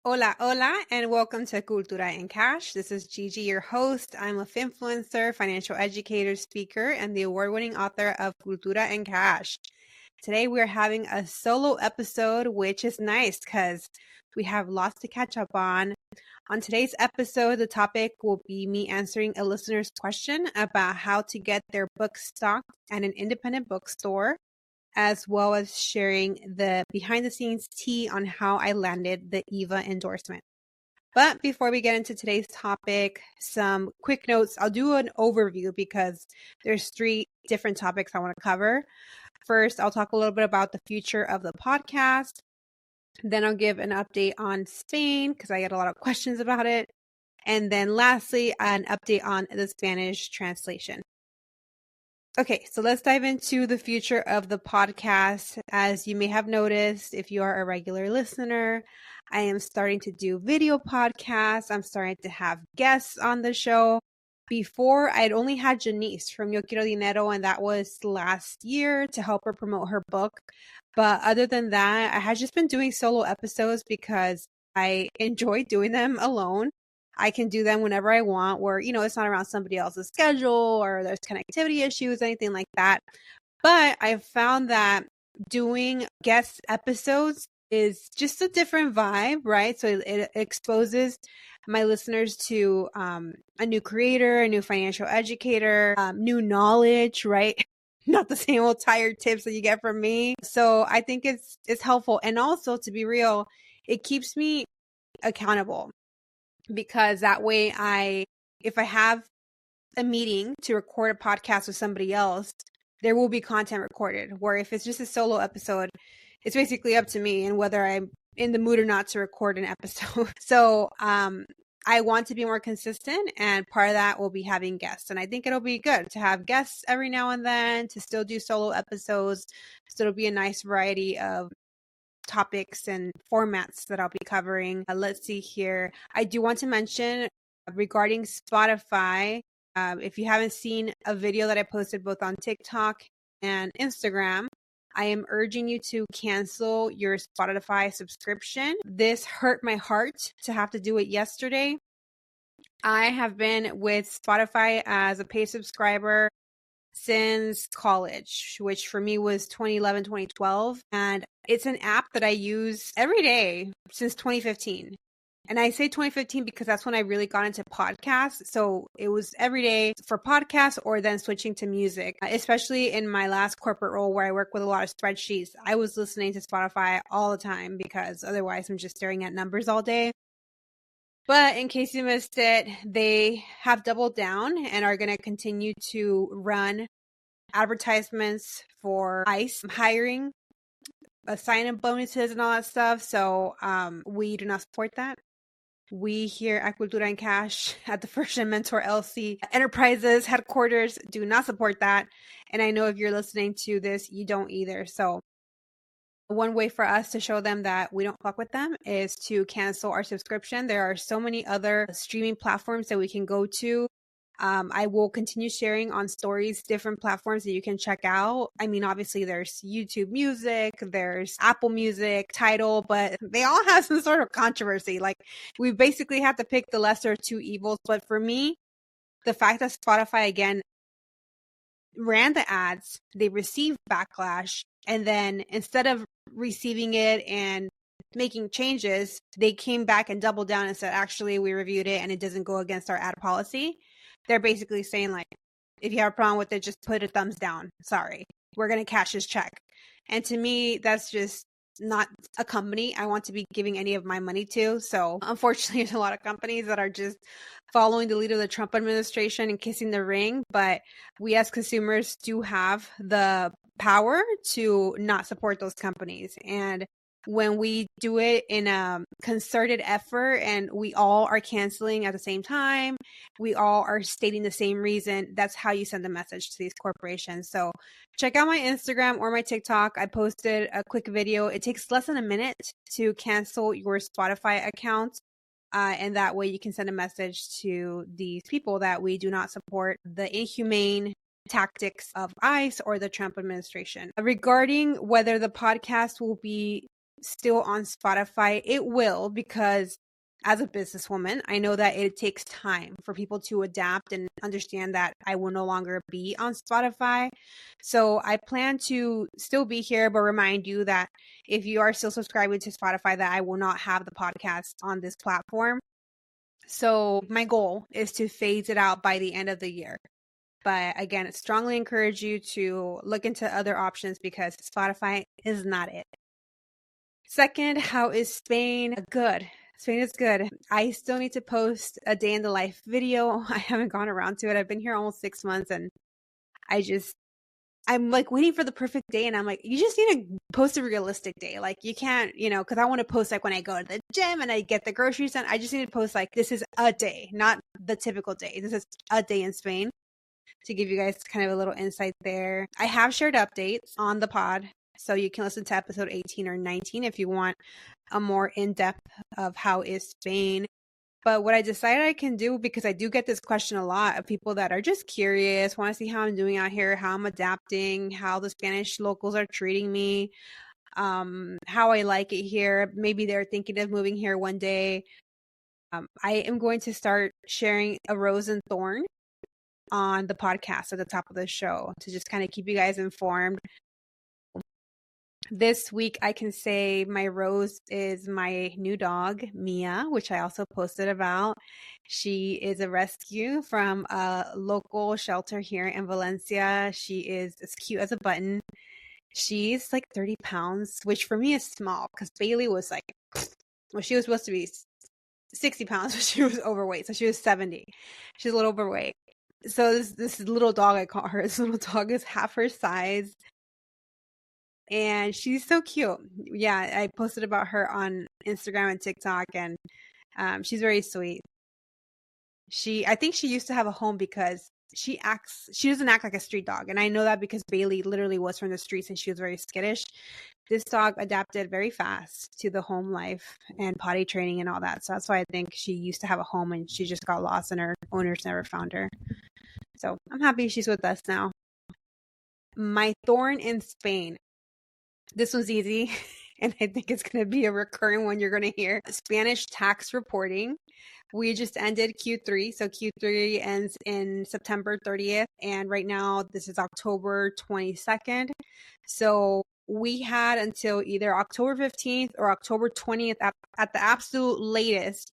Hola, hola, and welcome to Cultura Cash. This is Gigi, your host. I'm a finfluencer, financial educator, speaker, and the award-winning author of Cultura Cash. Today we're having a solo episode, which is nice because we have lots to catch up on. On today's episode, the topic will be me answering a listener's question about how to get their book stocked at an independent bookstore, as well as sharing the behind the scenes tea on how I landed the Eva endorsement. But before we get into today's topic, some quick notes. I'll do an overview because there's 3 different topics I want to cover. First, I'll talk a little bit about the future of the podcast. Then I'll give an update on Spain because I get a lot of questions about it. And then lastly, an update on the Spanish translation. Okay, so let's dive into the future of the podcast. As you may have noticed, if you are a regular listener, I am starting to do video podcasts. I'm starting to have guests on the show. Before, I'd only had Janice from Yo Quiero Dinero, and that was last year to help her promote her book. But other than that, I had just been doing solo episodes because I enjoy doing them alone. I can do them whenever I want, where, it's not around somebody else's schedule or there's connectivity issues, anything like that. But I've found that doing guest episodes is just a different vibe, right? So it exposes my listeners to a new creator, a new financial educator, new knowledge, right? Not the same old tired tips that you get from me. So I think it's helpful. And also, to be real, it keeps me accountable, because that way if I have a meeting to record a podcast with somebody else, there will be content recorded. Where if it's just a solo episode, it's basically up to me and whether I'm in the mood or not to record an episode. So I want to be more consistent, and part of that will be having guests. And I think it'll be good to have guests every now and then, to still do solo episodes. So it'll be a nice variety of topics and formats that I'll be covering. Let's see here. I do want to mention regarding Spotify, if you haven't seen a video that I posted both on TikTok and Instagram, I am urging you to cancel your Spotify subscription. This hurt my heart to have to do it yesterday. I have been with Spotify as a paid subscriber since college, which for me was 2011, 2012. And it's an app that I use every day since 2015. And I say 2015 because that's when I really got into podcasts. So it was every day for podcasts, or then switching to music, especially in my last corporate role where I work with a lot of spreadsheets. I was listening to Spotify all the time because otherwise I'm just staring at numbers all day. But in case you missed it, they have doubled down and are going to continue to run advertisements for ICE hiring, sign-up bonuses and all that stuff. So we do not support that. We here at Cultura Cash at the First and Mentor LC Enterprises headquarters do not support that. And I know if you're listening to this, you don't either. So one way for us to show them that we don't fuck with them is to cancel our subscription. There are so many other streaming platforms that we can go to. I will continue sharing on stories different platforms that you can check out. I mean, obviously there's YouTube Music, there's Apple Music, Tidal, but they all have some sort of controversy. Like, we basically have to pick the lesser of 2 evils. But for me, the fact that Spotify again ran the ads, they received backlash, and then instead of receiving it and making changes, they came back and doubled down and said, actually, we reviewed it and it doesn't go against our ad policy. They're basically saying, like, if you have a problem with it, just put a thumbs down. Sorry, we're going to cash this check. And to me, that's just not a company I want to be giving any of my money to. So unfortunately, there's a lot of companies that are just following the lead of the Trump administration and kissing the ring. But we as consumers do have the power to not support those companies. And when we do it in a concerted effort and we all are canceling at the same time, we all are stating the same reason, that's how you send a message to these corporations. So check out my Instagram or my TikTok. I posted a quick video. It takes less than a minute to cancel your Spotify account. And that way you can send a message to these people that we do not support the inhumane tactics of ICE or the Trump administration. Regarding whether the podcast will be still on Spotify, it will, because as a businesswoman, I know that it takes time for people to adapt and understand that I will no longer be on Spotify. So I plan to still be here, but remind you that if you are still subscribing to Spotify, that I will not have the podcast on this platform. So my goal is to phase it out by the end of the year. But again, I strongly encourage you to look into other options because Spotify is not it. Second, how is Spain? Good. Spain is good. I still need to post a day in the life video. I haven't gone around to it. I've been here almost 6 months and I'm like waiting for the perfect day. And I'm like, you just need to post a realistic day. Like you can't, because I want to post like when I go to the gym and I get the groceries and I just need to post like this is a day, not the typical day. This is a day in Spain, to give you guys kind of a little insight there. I have shared updates on the pod, so you can listen to episode 18 or 19 if you want a more in-depth of how is Spain. But what I decided I can do, because I do get this question a lot of people that are just curious, want to see how I'm doing out here, how I'm adapting, how the Spanish locals are treating me, how I like it here. Maybe they're thinking of moving here one day. I am going to start sharing a rose and thorn on the podcast at the top of the show to just kind of keep you guys informed. This week, I can say my rose is my new dog, Mia, which I also posted about. She is a rescue from a local shelter here in Valencia. She is as cute as a button. She's like 30 pounds, which for me is small because Bailey was like, well, she was supposed to be 60 pounds, but she was overweight. So she was 70. She's a little overweight. So this little dog, I call her, this little dog is half her size. And she's so cute. Yeah, I posted about her on Instagram and TikTok, and she's very sweet. I think she used to have a home because she doesn't act like a street dog. And I know that because Bailey literally was from the streets and she was very skittish. This dog adapted very fast to the home life and potty training and all that. So that's why I think she used to have a home and she just got lost and her owners never found her. So I'm happy she's with us now. My thorn in Spain. This was easy, and I think it's going to be a recurring one you're going to hear. Spanish tax reporting. We just ended Q3, so Q3 ends in September 30th, and right now this is October 22nd. So we had until either October 15th or October 20th at the absolute latest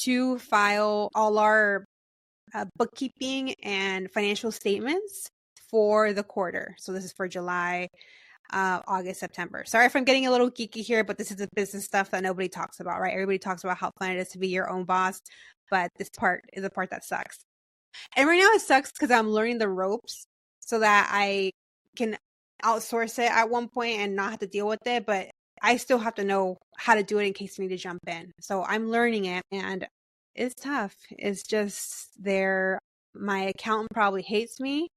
to file all our bookkeeping and financial statements for the quarter. So this is for July, August, September. Sorry if I'm getting a little geeky here, but this is the business stuff that nobody talks about, right? Everybody talks about how fun it is to be your own boss, but this part is the part that sucks. And right now it sucks because I'm learning the ropes so that I can outsource it at one point and not have to deal with it, but I still have to know how to do it in case I need to jump in. So I'm learning it and it's tough. It's just my accountant probably hates me.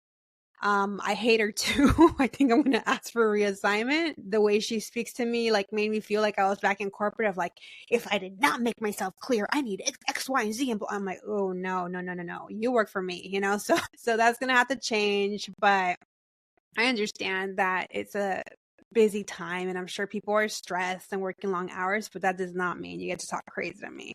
I hate her too. I think I'm gonna ask for a reassignment. The way she speaks to me like made me feel like I was back in corporate of like, if I did not make myself clear, I need X, Y, and Z. And I'm like, oh no. You work for me, So that's gonna have to change. But I understand that it's a busy time and I'm sure people are stressed and working long hours, but that does not mean you get to talk crazy to me.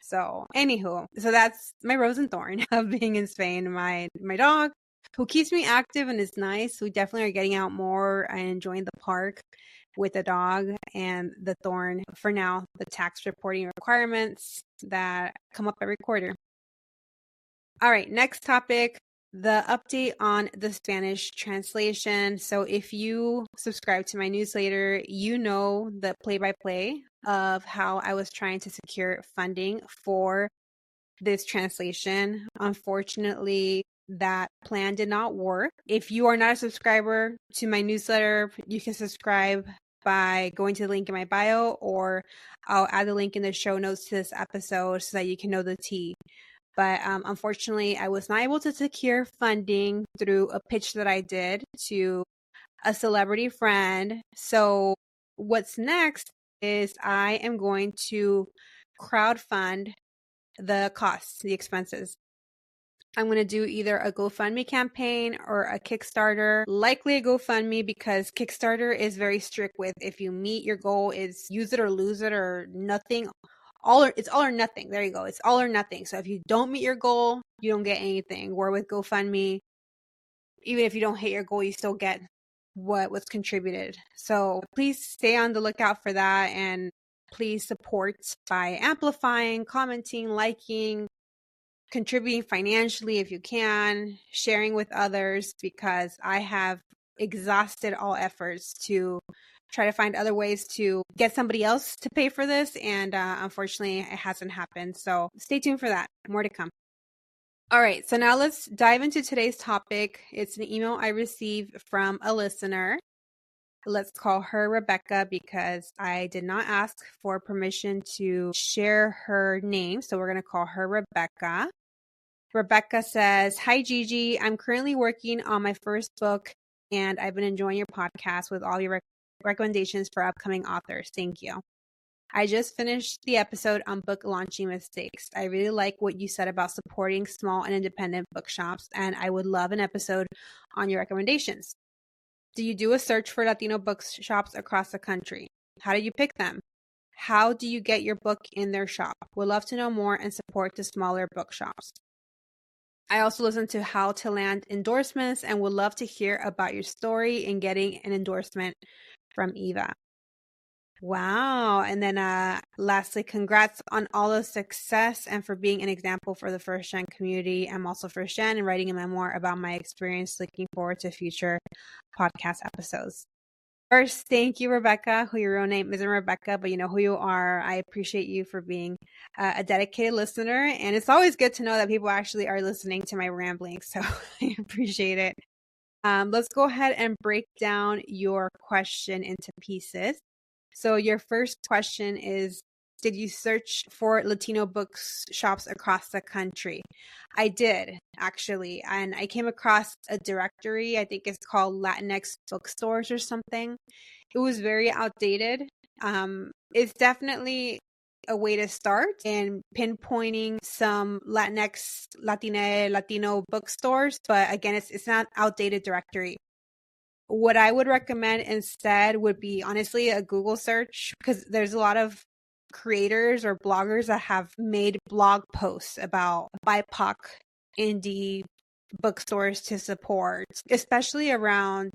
So anywho, so that's my rose and thorn of being in Spain. My dog, who keeps me active and is nice. We definitely are getting out more and enjoying the park with the dog, and the thorn for now, the tax reporting requirements that come up every quarter. All right, next topic, the update on the Spanish translation. So if you subscribe to my newsletter, you know the play-by-play of how I was trying to secure funding for this translation. Unfortunately, that plan did not work. If you are not a subscriber to my newsletter, you can subscribe by going to the link in my bio, or I'll add the link in the show notes to this episode so that you can know the tea. But unfortunately, I was not able to secure funding through a pitch that I did to a celebrity friend. So what's next is I am going to crowdfund the costs, the expenses. I'm going to do either a GoFundMe campaign or a Kickstarter, likely a GoFundMe because Kickstarter is very strict with if you meet your goal, is use it or lose it or nothing. It's all or nothing. There you go. It's all or nothing. So if you don't meet your goal, you don't get anything. Where with GoFundMe, even if you don't hit your goal, you still get what was contributed. So please stay on the lookout for that, and please support by amplifying, commenting, liking, contributing financially if you can, sharing with others, because I have exhausted all efforts to try to find other ways to get somebody else to pay for this, and unfortunately it hasn't happened. So stay tuned for that. More to come. All right, so now let's dive into today's topic. It's an email I received from a listener. Let's call her Rebecca because I did not ask for permission to share her name, so we're going to call her Rebecca. Rebecca says, "Hi Gigi, I'm currently working on my first book and I've been enjoying your podcast with all your recommendations for upcoming authors. Thank you. I just finished the episode on book launching mistakes. I really like what you said about supporting small and independent bookshops, and I would love an episode on your recommendations. Do you do a search for Latino bookshops across the country? How do you pick them? How do you get your book in their shop? Would love to know more and support the smaller bookshops. I also listen to How to Land Endorsements and would love to hear about your story in getting an endorsement from Eva." Wow. And then lastly, congrats on all the success and for being an example for the first gen community. I'm also first gen and writing a memoir about my experience. Looking forward to future podcast episodes. First, thank you, Rebecca, who your real name isn't Rebecca, but you know who you are. I appreciate you for being a dedicated listener. And it's always good to know that people actually are listening to my ramblings. So I appreciate it. Let's go ahead and break down your question into pieces. So your first question is, did you search for Latino bookshops across the country? I did, actually. And I came across a directory. I think it's called Latinx bookstores or something. It was very outdated. It's definitely a way to start in pinpointing some Latino bookstores. But again, it's not outdated directory. What I would recommend instead would be honestly a Google search, because there's a lot of creators or bloggers that have made blog posts about BIPOC indie bookstores to support, especially around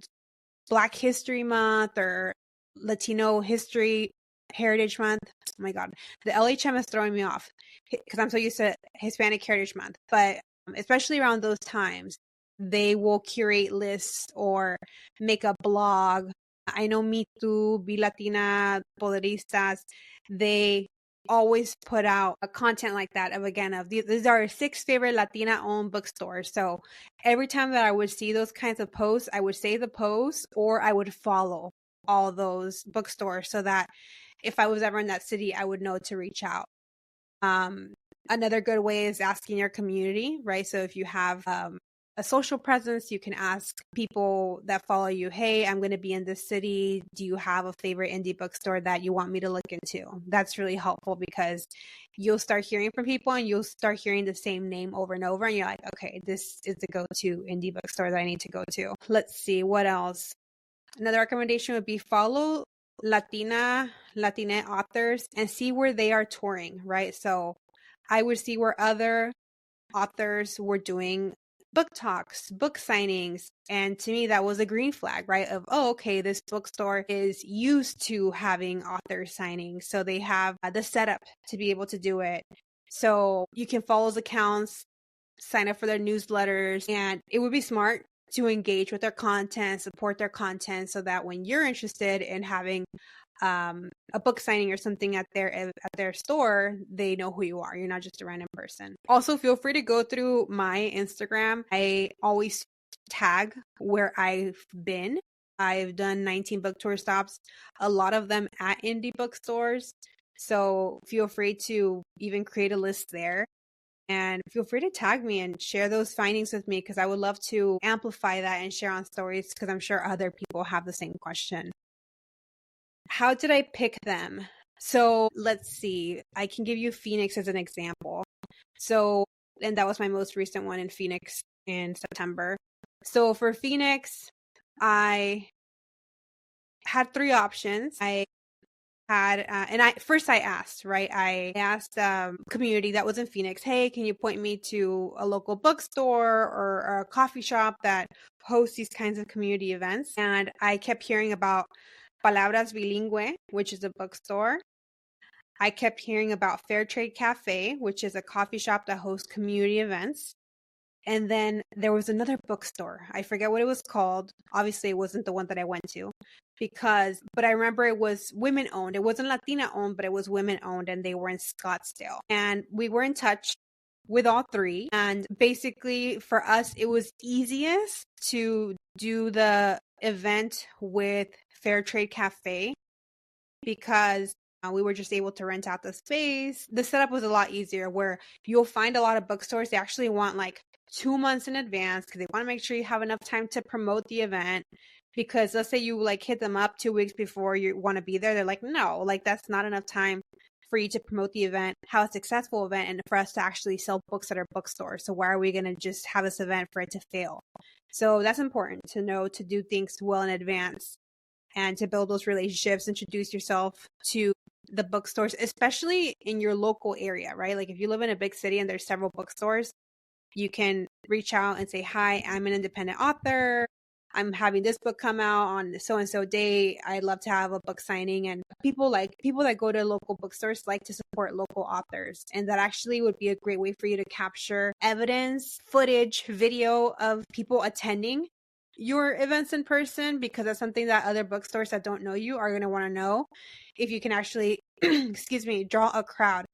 Black History Month or Latino Heritage Month. Oh my God, the LHM is throwing me off because I'm so used to Hispanic Heritage Month, but especially around those times, they will curate lists or make a blog. I know Me Too, Be Latina, Poderistas, they always put out a content like that of these are our 6 favorite Latina owned bookstores. So every time that I would see those kinds of posts, I would save the post or I would follow all those bookstores so that if I was ever in that city, I would know to reach out. Another good way is asking your community, right? So if you have a social presence, you can ask people that follow you, hey, I'm going to be in this city. Do you have a favorite indie bookstore that you want me to look into? That's really helpful because you'll start hearing from people and you'll start hearing the same name over and over. And you're like, okay, this is the go-to indie bookstore that I need to go to. Let's see, what else? Another recommendation would be follow Latina authors and see where they are touring, right? So I would see where other authors were doing book talks, book signings. And to me, that was a green flag, right? Of, oh, okay, this bookstore is used to having author signings. So they have the setup to be able to do it. So you can follow those accounts, sign up for their newsletters, and it would be smart to engage with their content, support their content so that when you're interested in having a book signing or something at their store, they know who you are. You're not just a random person. Also, feel free to go through my Instagram. I always tag where I've been. I've done 19 book tour stops, a lot of them at indie bookstores. So feel free to even create a list there. And feel free to tag me and share those findings with me because I would love to amplify that and share on stories because I'm sure other people have the same question. How did I pick them? So let's see. I can give you Phoenix as an example. So And that was my most recent one in Phoenix in September. So for Phoenix, I had three options. I had, and I asked, right? I asked community that was in Phoenix, hey, can you point me to a local bookstore or a coffee shop that hosts these kinds of community events? And I kept hearing about Palabras Bilingüe, which is a bookstore. I kept hearing about Fair Trade Cafe, which is a coffee shop that hosts community events. And then there was another bookstore. I forget what it was called. Obviously, it wasn't the one that I went to but I remember it was women owned. It wasn't Latina owned, but it was women owned, and they were in Scottsdale. And we were in touch with all three. And basically, for us, it was easiest to do the event with Fair Trade Cafe because we were just able to rent out the space. The setup was a lot easier where you'll find a lot of bookstores, they actually want like 2 months in advance because they want to make sure you have enough time to promote the event. Because let's say you like hit them up 2 weeks before you want to be there. They're like, no, like that's not enough time for you to promote the event, have a successful event, and for us to actually sell books at our bookstore. So why are we going to just have this event for it to fail? So that's important to know, to do things well in advance and to build those relationships, introduce yourself to the bookstores, especially in your local area, right? Like if you live in a big city and there's several bookstores, you can reach out and say, hi, I'm an independent author. I'm having this book come out on so-and-so day. I'd love to have a book signing. And people that go to local bookstores like to support local authors. And that actually would be a great way for you to capture evidence, footage, video of people attending your events in person, because that's something that other bookstores that don't know you are going to want to know. If you can actually, excuse me, draw a crowd.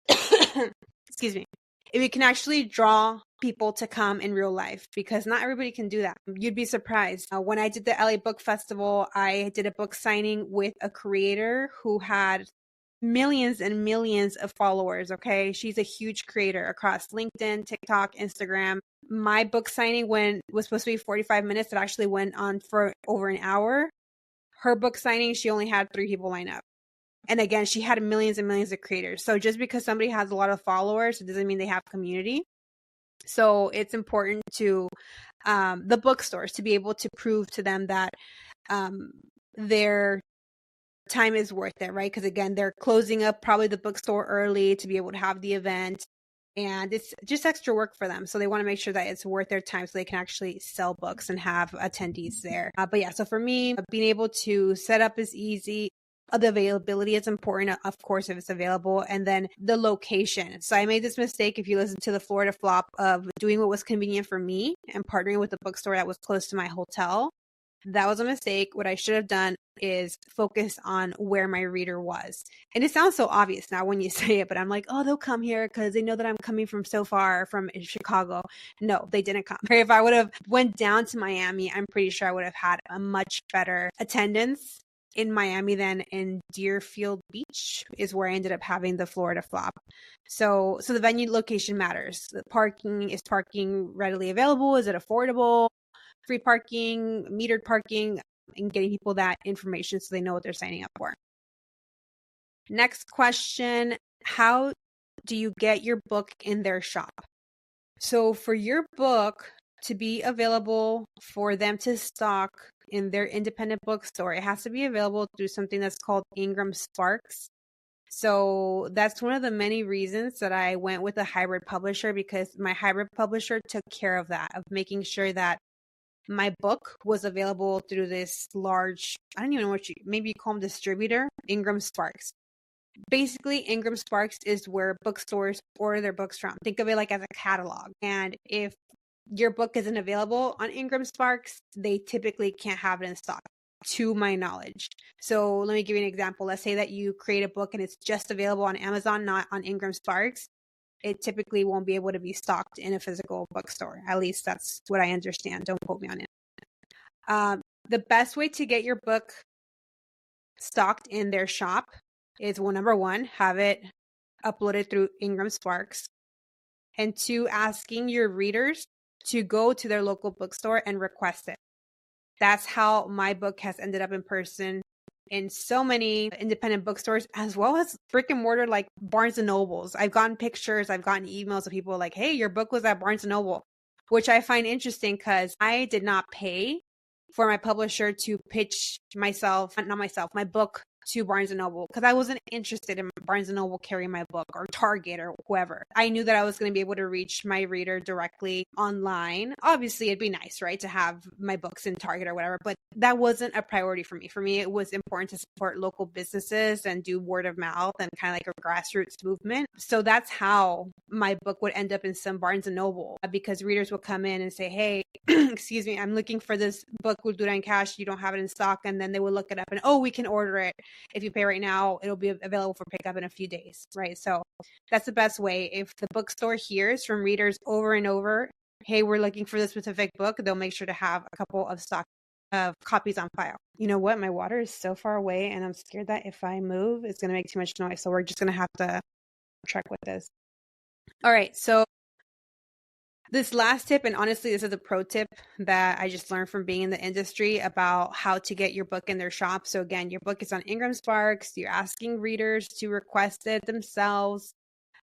Excuse me. If you can actually draw people to come in real life, because not everybody can do that. You'd be surprised. When I did the LA Book Festival, I did a book signing with a creator who had millions and millions of followers. Okay. She's a huge creator across LinkedIn, TikTok, Instagram. My book signing was supposed to be 45 minutes. It actually went on for over an hour. Her book signing, she only had 3 people line up. And again, she had millions and millions of creators. So just because somebody has a lot of followers, it doesn't mean they have community. So it's important to the bookstores to be able to prove to them that their time is worth it, right? Because again, they're closing up probably the bookstore early to be able to have the event. And it's just extra work for them. So they want to make sure that it's worth their time so they can actually sell books and have attendees there. But yeah, so for me, being able to set up is easy. The availability is important, of course, if it's available, and then the location. So I made this mistake, if you listen to the Florida Flop, of doing what was convenient for me and partnering with a bookstore that was close to my hotel. That was a mistake. What I should have done is focus on where my reader was. And it sounds so obvious now when you say it, but I'm like, oh, they'll come here because they know that I'm coming from so far from Chicago. No, they didn't come. If I would have went down to Miami, I'm pretty sure I would have had a much better attendance in Miami than in Deerfield Beach, is where I ended up having the Florida Flop. So the venue location matters. The parking, is parking readily available? Is it affordable? Free parking, metered parking, and getting people that information so they know what they're signing up for. Next question, how do you get your book in their shop? So for your book to be available for them to stock in their independent bookstore, it has to be available through something that's called Ingram Sparks. So that's one of the many reasons that I went with a hybrid publisher, because my hybrid publisher took care of that, of making sure that my book was available through this large, I don't even know maybe you call them distributor, Ingram Sparks. Basically, Ingram Sparks is where bookstores order their books from. Think of it like as a catalog. And if your book isn't available on Ingram Sparks, they typically can't have it in stock, to my knowledge. So let me give you an example. Let's say that you create a book and it's just available on Amazon, not on Ingram Sparks. It typically won't be able to be stocked in a physical bookstore. At least that's what I understand. Don't quote me on it. The best way to get your book stocked in their shop is, well, number one, have it uploaded through Ingram Sparks. And 2, asking your readers to go to their local bookstore and request it. That's how my book has ended up in person in so many independent bookstores, as well as brick and mortar like Barnes and Nobles. I've gotten pictures, I've gotten emails of people like, hey, your book was at Barnes and Noble, which I find interesting because I did not pay for my publisher to pitch my book to Barnes & Noble because I wasn't interested in Barnes & Noble carrying my book or Target or whoever. I knew that I was going to be able to reach my reader directly online. Obviously, it'd be nice, right, to have my books in Target or whatever, but that wasn't a priority for me. For me, it was important to support local businesses and do word of mouth and kind of like a grassroots movement. So that's how my book would end up in some Barnes & Noble because readers would come in and say, hey, excuse me, I'm looking for this book, Cultura Cash. You don't have it in stock. And then they would look it up and, oh, we can order it. If you pay right now, it'll be available for pickup in a few days, right? So that's the best way. If the bookstore hears from readers over and over, hey, we're looking for this specific book, they'll make sure to have a couple of stock of copies on file. You know what? My water is so far away and I'm scared that if I move, it's going to make too much noise. So we're just going to have to track with this. All right. So this last tip, and honestly, this is a pro tip that I just learned from being in the industry about how to get your book in their shop. So again, your book is on Ingram Sparks. You're asking readers to request it themselves.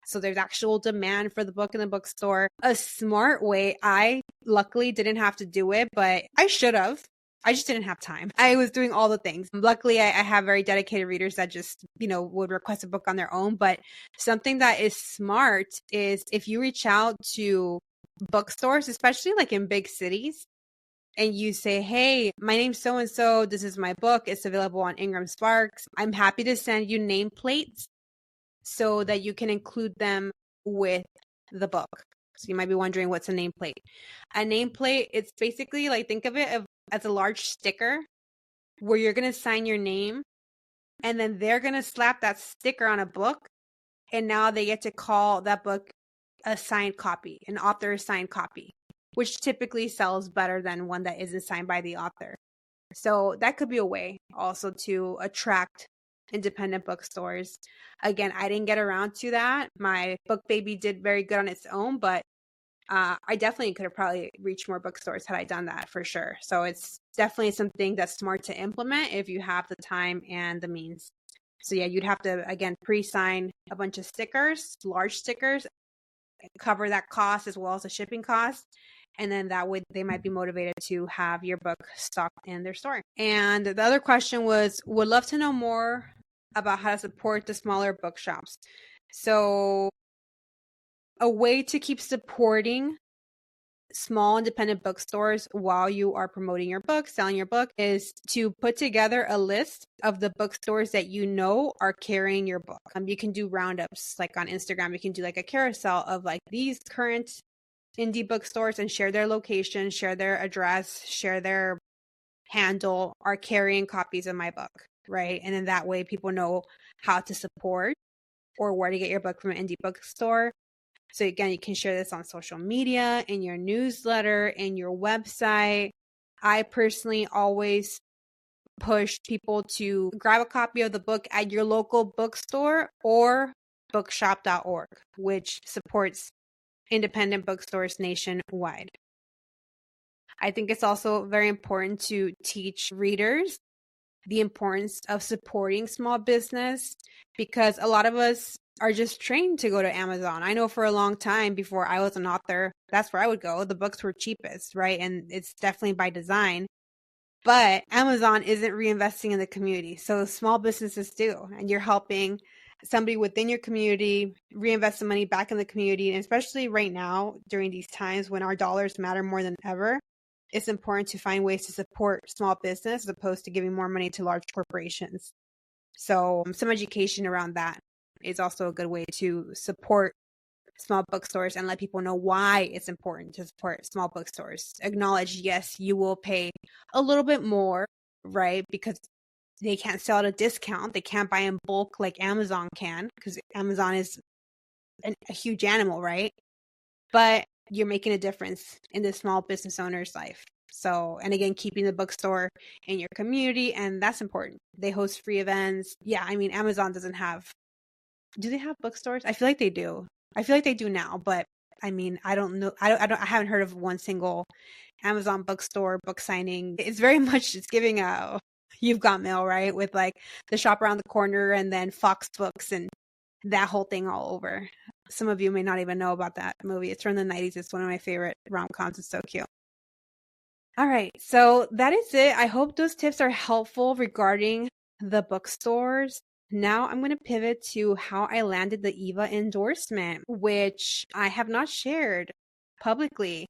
So there's actual demand for the book in the bookstore. A smart way, I luckily didn't have to do it, but I should have. I just didn't have time. I was doing all the things. Luckily, I have very dedicated readers that just, would request a book on their own. But something that is smart is if you reach out to bookstores, especially like in big cities, and you say, hey, my name's so-and-so, this is my book, it's available on Ingram Sparks. I'm happy to send you nameplates so that you can include them with the book. So you might be wondering, what's a nameplate? A nameplate, it's basically like, think of it as a large sticker where you're going to sign your name and then they're going to slap that sticker on a book. And now they get to call that book a signed copy, an author signed copy, which typically sells better than one that isn't signed by the author. So that could be a way also to attract independent bookstores. Again, I didn't get around to that. My book baby did very good on its own, but I definitely could have probably reached more bookstores had I done that for sure. So it's definitely something that's smart to implement if you have the time and the means. So yeah, you'd have to, again, pre-sign a bunch of stickers, large stickers, cover that cost as well as the shipping cost. And then that way they might be motivated to have your book stocked in their store. And the other question was, would love to know more about how to support the smaller bookshops. So a way to keep supporting small independent bookstores while you are promoting your book, selling your book, is to put together a list of the bookstores that you know are carrying your book. You can do roundups like on Instagram. You can do like a carousel of like these current indie bookstores and share their location, share their address, share their handle, are carrying copies of my book, right? And then that way people know how to support or where to get your book from an indie bookstore. So again, you can share this on social media, in your newsletter, in your website. I personally always push people to grab a copy of the book at your local bookstore or bookshop.org, which supports independent bookstores nationwide. I think it's also very important to teach readers the importance of supporting small business because a lot of us are just trained to go to Amazon. I know for a long time before I was an author, that's where I would go. The books were cheapest, right? And it's definitely by design. But Amazon isn't reinvesting in the community. So small businesses do. And you're helping somebody within your community reinvest the money back in the community. And especially right now, during these times when our dollars matter more than ever, it's important to find ways to support small business as opposed to giving more money to large corporations. So some education around that is also a good way to support small bookstores and let people know why it's important to support small bookstores. Acknowledge, yes, you will pay a little bit more, right? Because they can't sell at a discount. They can't buy in bulk like Amazon can because Amazon is a huge animal, right? But you're making a difference in the small business owner's life. So, and again, keeping the bookstore in your community, and that's important. They host free events. Yeah, I mean, Amazon doesn't have, do they have bookstores? I feel like they do. I feel like they do now, but I mean, I don't know. I haven't heard of one single Amazon bookstore book signing. It's very much, it's giving a you've got mail, right? With like the shop around the corner and then Fox Books and that whole thing all over. Some of you may not even know about that movie. It's from the 90s. It's one of my favorite rom-coms. It's so cute. All right. So that is it. I hope those tips are helpful regarding the bookstores. Now I'm going to pivot to how I landed the Eva endorsement, which I have not shared publicly.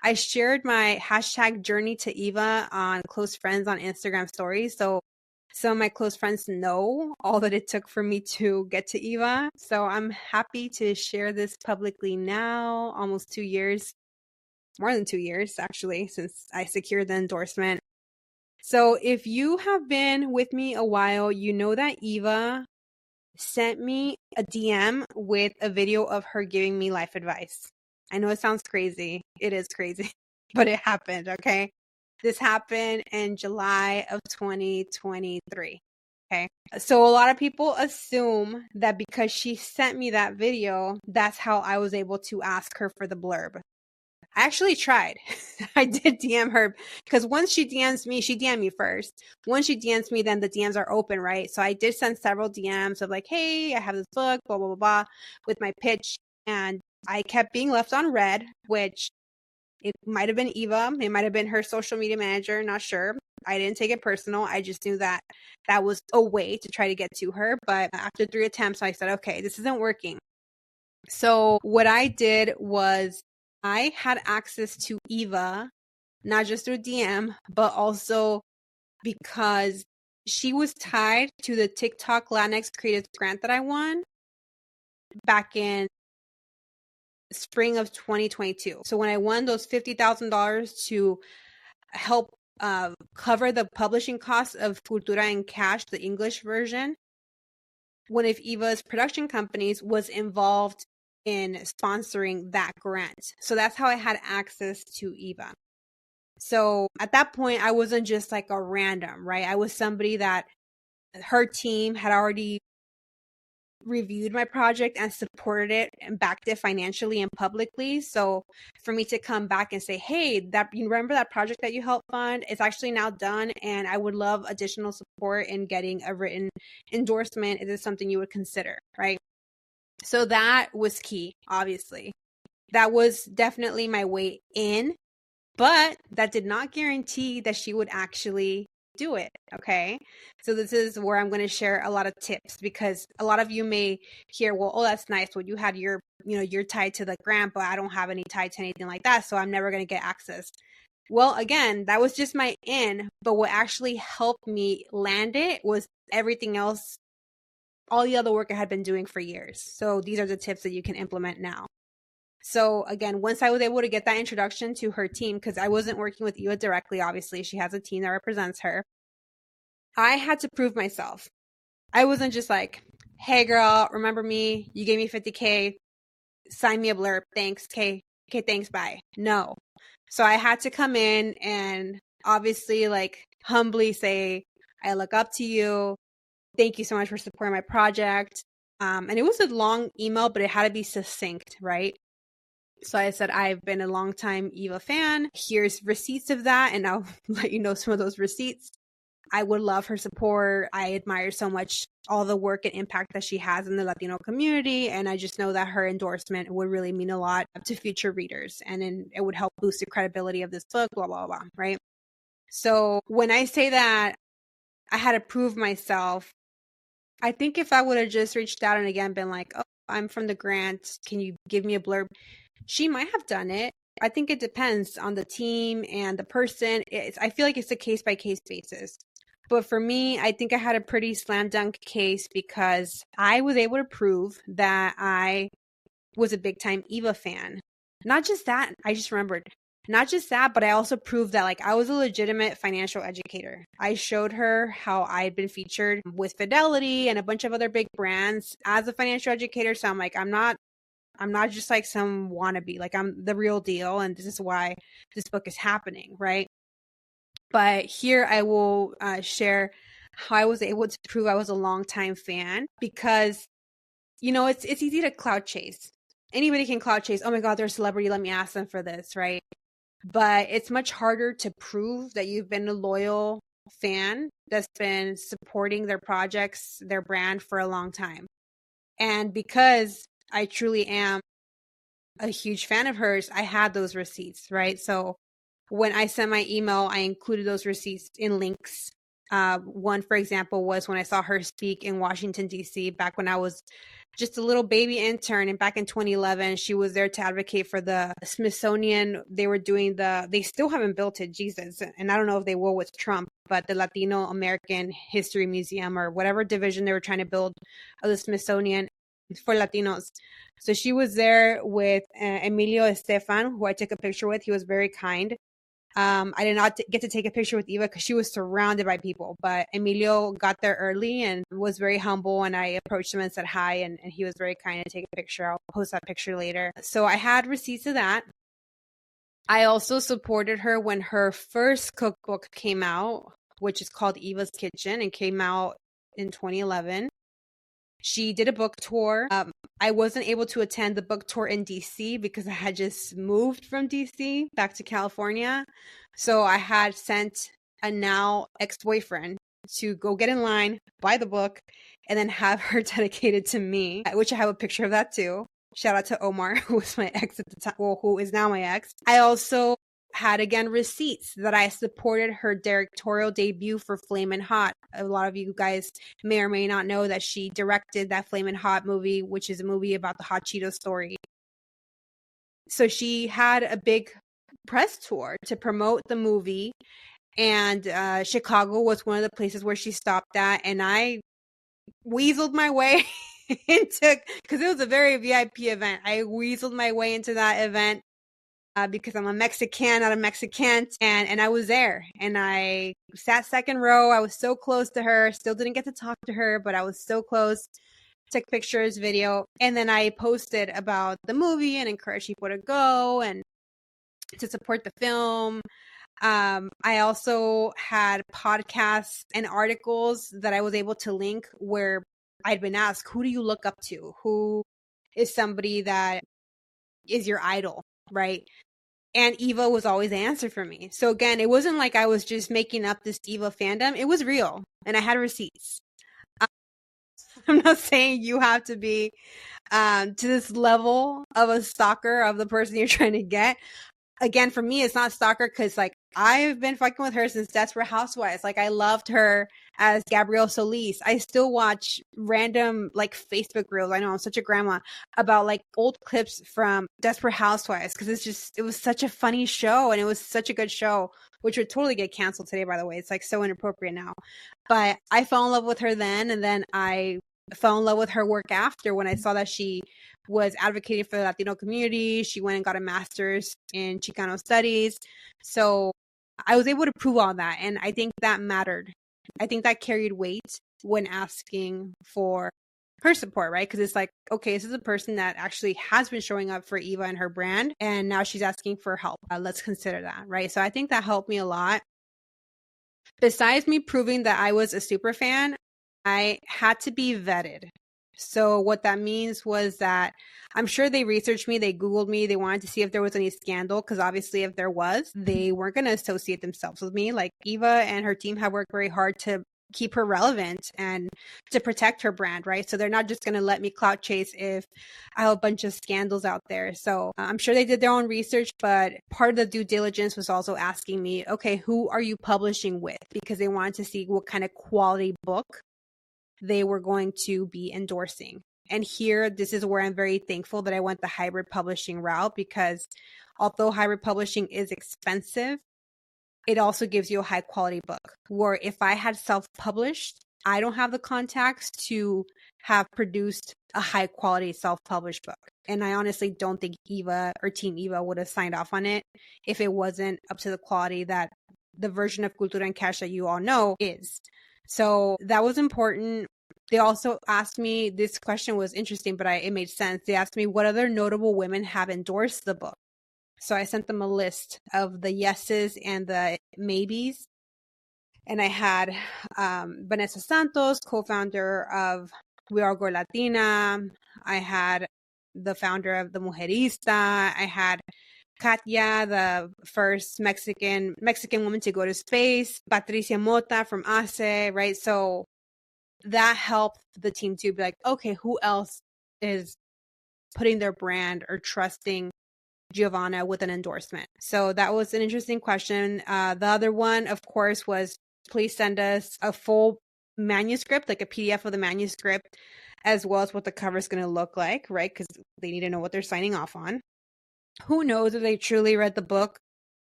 I shared my hashtag journey to Eva on close friends on Instagram stories. So some of my close friends know all that it took for me to get to Eva. So I'm happy to share this publicly now, almost 2 years, more than 2 years actually, since I secured the endorsement. So if you have been with me a while, you know that Eva sent me a DM with a video of her giving me life advice. I know it sounds crazy. It is crazy, but it happened, okay? This happened in July of 2023. Okay. So a lot of people assume that because she sent me that video, that's how I was able to ask her for the blurb. I actually tried. I did DM her because once she DMs me, she DM'd me first. Once she DMs me, then the DMs are open, right? So I did send several DMs of like, hey, I have this book, blah, blah, blah, blah, with my pitch. And I kept being left on read, which it might have been Eva. It might have been her social media manager. Not sure. I didn't take it personal. I just knew that that was a way to try to get to her. But after 3 attempts, I said, okay, this isn't working. So what I did was I had access to Eva, not just through DM, but also because she was tied to the TikTok Latinx Creatives Grant that I won back in spring of 2022. So when I won those $50,000 to help cover the publishing costs of Cultura Cash, the English version, one of Eva's production companies was involved in sponsoring that grant. So that's how I had access to Eva. So at that point, I wasn't just like a random, right? I was somebody that her team had already reviewed my project and supported it and backed it financially and publicly. So for me to come back and say, hey, that you remember that project that you helped fund? It's actually now done, and I would love additional support in getting a written endorsement. Is this something you would consider, right? So that was key, obviously. That was definitely my way in, but that did not guarantee that she would actually do it. Okay. So this is where I'm going to share a lot of tips, because a lot of you may hear, well, oh, that's nice. Well, you had you're tied to the grant, but I don't have any tie to anything like that. So I'm never going to get access. Well, again, that was just my in, but what actually helped me land it was everything else, all the other work I had been doing for years. So these are the tips that you can implement now. So again, once I was able to get that introduction to her team, because I wasn't working with Eva directly, obviously, she has a team that represents her. I had to prove myself. I wasn't just like, hey girl, remember me? You gave me 50K, sign me a blurb. Thanks. Okay, thanks, bye. No. So I had to come in and obviously like humbly say, I look up to you. Thank you so much for supporting my project. And it was a long email, but it had to be succinct, right? So I said, I've been a long time Eva fan. Here's receipts of that. And I'll let you know some of those receipts. I would love her support. I admire so much all the work and impact that she has in the Latino community. And I just know that her endorsement would really mean a lot to future readers. And then it would help boost the credibility of this book, blah, blah, blah, right? So when I say that I had to prove myself, I think if I would have just reached out and again been like, oh, I'm from the grant, can you give me a blurb? She might have done it. I think it depends on the team and the person. I feel like it's a case by case basis. But for me, I think I had a pretty slam dunk case because I was able to prove that I was a big time Eva fan. Not just that, I just remembered. Not just that, but I also proved that like I was a legitimate financial educator. I showed her how I had been featured with Fidelity and a bunch of other big brands as a financial educator. So I'm like, I'm not just like some wannabe, like I'm the real deal. And this is why this book is happening, right? But here I will share how I was able to prove I was a longtime fan, because, it's easy to cloud chase. Anybody can cloud chase. Oh my God, they're a celebrity. Let me ask them for this, right? But it's much harder to prove that you've been a loyal fan that's been supporting their projects, their brand for a long time. And because I truly am a huge fan of hers, I had those receipts, right? So when I sent my email, I included those receipts in links. One, for example, was when I saw her speak in Washington, D.C., back when I was just a little baby intern. And back in 2011, she was there to advocate for the Smithsonian. They were doing they still haven't built it, Jesus. And I don't know if they will with Trump, but the Latino American History Museum or whatever division they were trying to build of the Smithsonian for Latinos. So she was there with Emilio Estefan, who I took a picture with. He was very kind. I did not get to take a picture with Eva because she was surrounded by people, but Emilio got there early and was very humble, and I approached him and said hi, and he was very kind to take a picture. I'll post that picture later. So I had receipts of that. I also supported her when her first cookbook came out, which is called Eva's Kitchen, and came out in 2011. She did a book tour. I wasn't able to attend the book tour in DC because I had just moved from DC back to California. So I had sent a now ex-boyfriend to go get in line, buy the book, and then have her dedicated to me, which I have a picture of that too. Shout out to Omar, who was my ex at the time, well, who is now my ex. I also had, again, receipts that I supported her directorial debut for Flamin' Hot. A lot of you guys may or may not know that she directed that Flamin' Hot movie, which is a movie about the Hot Cheeto story. So she had a big press tour to promote the movie, and Chicago was one of the places where she stopped at, and I weaseled my way into, because it was a very VIP event. I weaseled my way into that event. Because I'm a Mexican, not a Mexican. And I was there, and I sat second row. I was so close to her. Still didn't get to talk to her, but I was so close. Took pictures, video. And then I posted about the movie and encouraged people to go and to support the film. I also had podcasts and articles that I was able to link where I'd been asked, who do you look up to? Who is somebody that is your idol, right? And Eva was always the answer for me. So again, it wasn't like I was just making up this Eva fandom. It was real, and I had receipts. I'm not saying you have to be to this level of a stalker of the person you're trying to get. Again, for me, it's not stalker because, like, I've been fucking with her since Desperate Housewives. Like, I loved her as Gabrielle Solis. I still watch random, like, Facebook reels. I know I'm such a grandma about, like, old clips from Desperate Housewives because it was such a funny show, and it was such a good show, which would totally get canceled today, by the way. It's, like, so inappropriate now. But I fell in love with her then, and then I fell in love with her work after when I saw that she was advocating for the Latino community. She went and got a master's in Chicano studies. So I was able to prove all that. And I think that mattered. I think that carried weight when asking for her support, right? Because it's like, okay, this is a person that actually has been showing up for Eva and her brand, and now she's asking for help. Let's consider that, right? So I think that helped me a lot. Besides me proving that I was a super fan, I had to be vetted. So what that means was that I'm sure they researched me, they Googled me, they wanted to see if there was any scandal, because obviously if there was, they weren't going to associate themselves with me. Like, Eva and her team have worked very hard to keep her relevant and to protect her brand, right? So they're not just going to let me clout chase if I have a bunch of scandals out there. So I'm sure they did their own research, but part of the due diligence was also asking me, okay, who are you publishing with? Because they wanted to see what kind of quality book they were going to be endorsing. And here, this is where I'm very thankful that I went the hybrid publishing route, because although hybrid publishing is expensive, it also gives you a high quality book. Where if I had self-published, I don't have the contacts to have produced a high quality self-published book. And I honestly don't think Eva or Team Eva would have signed off on it if it wasn't up to the quality that the version of Cultura Cash that you all know is. So that was important. They also asked me, this question was interesting, but it made sense. They asked me what other notable women have endorsed the book. So I sent them a list of the yeses and the maybes. And I had Vanessa Santos, co-founder of We All Grow Latina. I had the founder of The Mujerista. I had Katya, the first Mexican woman to go to space, Patricia Mota from ACE, right? So that helped the team to be like, okay, who else is putting their brand or trusting Giovanna with an endorsement? So that was an interesting question. The other one, of course, was please send us a full manuscript, like a PDF of the manuscript, as well as what the cover is going to look like, right? Because they need to know what they're signing off on. Who knows if they truly read the book?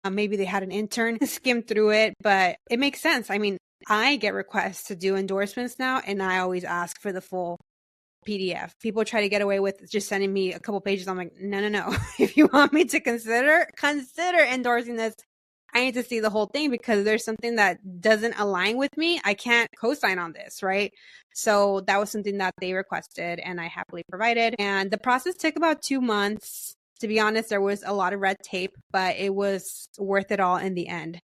Maybe they had an intern skim through it, but it makes sense. I mean, I get requests to do endorsements now, and I always ask for the full PDF. People try to get away with just sending me a couple pages. I'm like, no. If you want me to consider endorsing this, I need to see the whole thing, because there's something that doesn't align with me. I can't co-sign on this, right? So that was something that they requested, and I happily provided. And the process took about 2 months. To be honest, there was a lot of red tape, but it was worth it all in the end.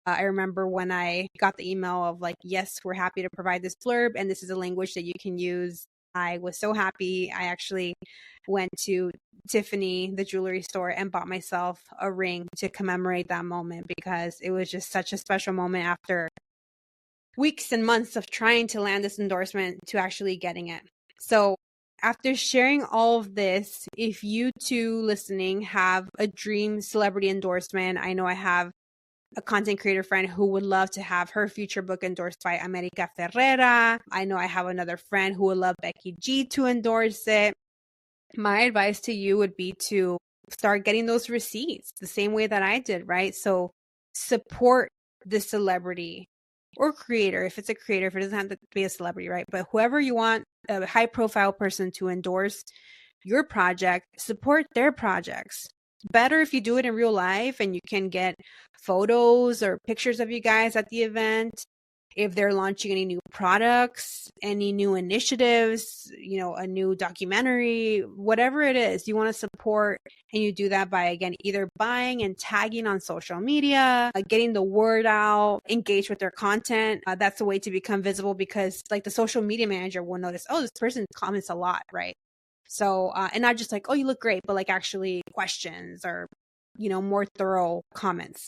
I remember when I got the email of like, yes, we're happy to provide this blurb, and this is a language that you can use. I was so happy. I actually went to Tiffany, the jewelry store, and bought myself a ring to commemorate that moment, because it was just such a special moment after weeks and months of trying to land this endorsement to actually getting it. So after sharing all of this, if you too listening have a dream celebrity endorsement, I know I have a content creator friend who would love to have her future book endorsed by America Ferrera. I know I have another friend who would love Becky G to endorse it. My advice to you would be to start getting those receipts the same way that I did, right? So support the celebrity or creator. If it's a creator, if it doesn't have to be a celebrity, right? But whoever you want, a high profile person to endorse your project, support their projects. Better if you do it in real life and you can get photos or pictures of you guys at the event. If they're launching any new products, any new initiatives, a new documentary, whatever it is, you want to support, and you do that by, again, either buying and tagging on social media, getting the word out, engage with their content. That's a way to become visible, because like the social media manager will notice, oh, this person comments a lot, right? So, and not just like, oh, you look great, but like actually questions or, more thorough comments.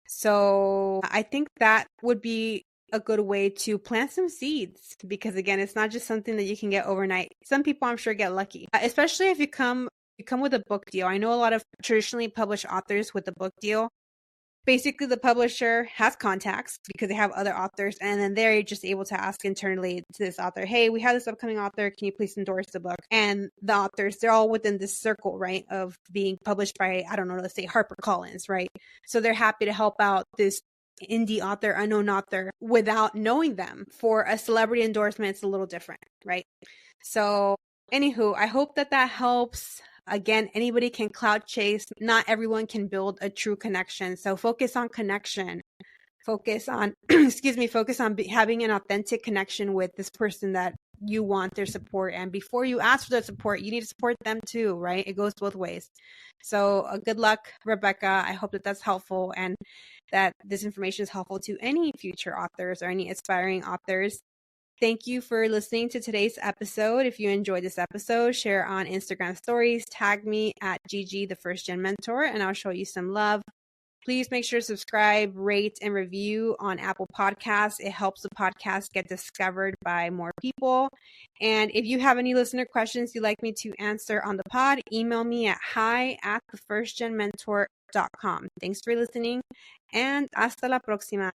So I think that would be a good way to plant some seeds, because again, it's not just something that you can get overnight. Some people, I'm sure, get lucky, especially if you come with a book deal. I know a lot of traditionally published authors with a book deal. Basically, the publisher has contacts because they have other authors, and then they're just able to ask internally to this author, hey, we have this upcoming author, can you please endorse the book? And the authors, they're all within this circle, right, of being published by, I don't know, let's say HarperCollins, right? So they're happy to help out this indie author, unknown author, without knowing them. For a celebrity endorsement, it's a little different, right? So anywho, I hope that helps. Again, anybody can cloud chase. Not everyone can build a true connection. So focus on connection. Focus on, focus on having an authentic connection with this person that you want their support. And before you ask for their support, you need to support them too, right? It goes both ways. So good luck, Rebecca. I hope that that's helpful, and that this information is helpful to any future authors or any aspiring authors. Thank you for listening to today's episode. If you enjoyed this episode, share on Instagram stories, tag me at Gigi, the first gen mentor, and I'll show you some love. Please make sure to subscribe, rate, and review on Apple Podcasts. It helps the podcast get discovered by more people. And if you have any listener questions you'd like me to answer on the pod, email me at hi@thefirstgenmentor.com. Thanks for listening, and hasta la próxima.